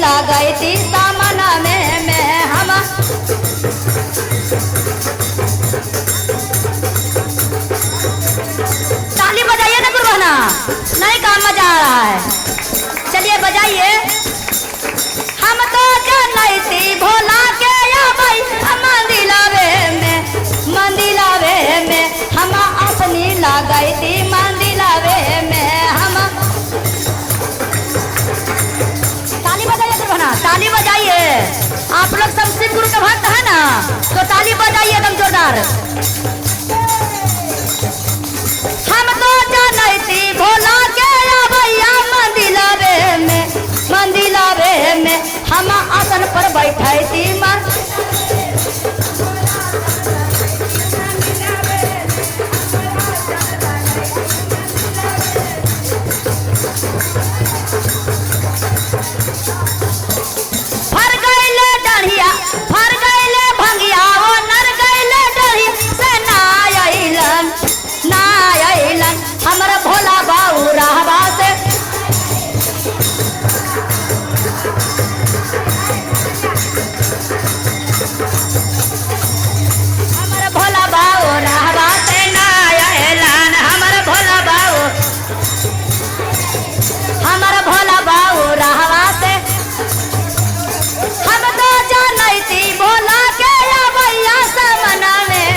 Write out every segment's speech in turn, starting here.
लगई थी सामना में हम ताली बजाइए ना गुरुबहना, नहीं काम मजा आ रहा है, चलिए बजाइए। हम तो जानई थी भोला के या भाई मंदिलावे में हम असनी लगई थी मंदिलावे में हम ताली बजाइए गुरुबहना, ताली बजाइए। आप लोग सब शिव गुरु के भक्त है ना, तो ताली बजाइए एकदम जोरदार। हम तो जानई थी भोला के या भैया मंदिलावे में हम आसन पर बैठे थी फर गईले डढ़िया फर गईले भंगिया वो नर गईले डढ़ी से ना अइलन हमर भोला बाऊ रहबा से हमर भोला बाऊ रहबा से ना अइलन हमर भोला बाऊ रहबा से हम तो जानई थी भोला के या भैया समना में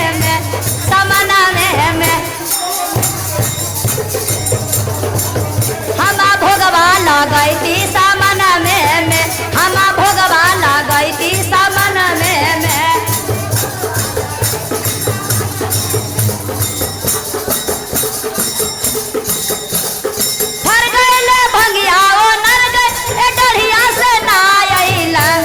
हम भोगवा लगई थी सामना में हम भोगवा लगई थी सामना में फर गईले भंगिया ओ नर गए डढ़िया से ना अइलन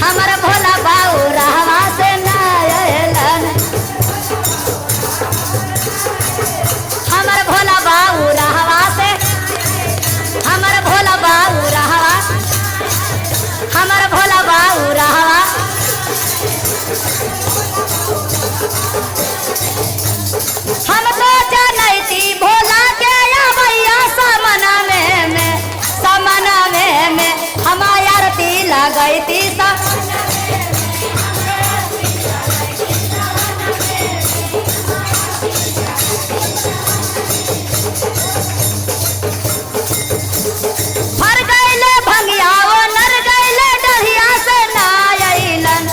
हमर भोला बाऊ रहवा से ना अइलन हमर भोला बाऊ रहवा से हमर भोला बाऊ रहवा हमर भोला बाऊ रहवा हम तो जानई थी भोला के या भैया समना में हम आरती लगई थी फर गईले भंगिया वो नर गईले डढ़िया से ना अइलन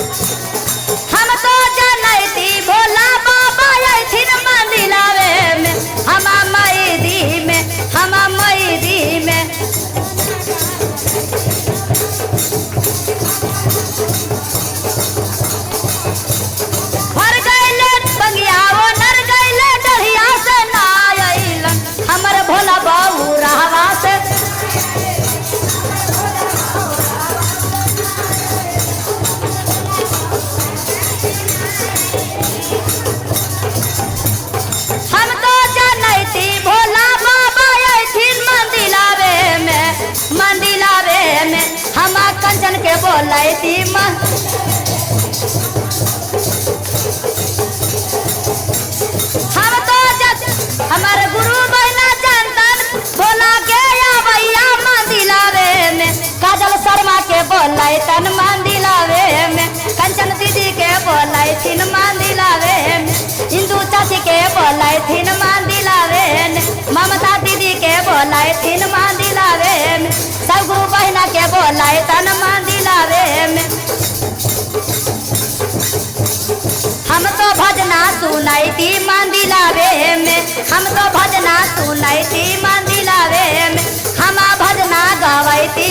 हम तो जानई थी भोला बाबा अइथिन मंदिलावे में हम मैदी में फर गईले बंगिया वो नर गईले डढ़िया से ना अइलन हमर भोला बाऊ रहवा से हम तो जानई थी भोला बाबा अइथिन मंदिलावे में हम कंचन के बोलाई थी हम तो हमारे गुरु बहना जानतन भोला के या भैया मंदिलावे में काजल शर्मा के बोलाई तन मंदिलावे में कंचन दीदी के बोलाई थीन मंदिलावे में हिंदू चाची के बोलाई थीन मंदिलावे में ममता दीदी के बोलाई थीन मंदिलावे में सब गुरु बहना के बोलाई तन मंदिलावे में हम तो भजना सुनाई थी मंदिलावे में हम तो भजना सुनाई थी मंदिलावे में हम भजना गवाई थी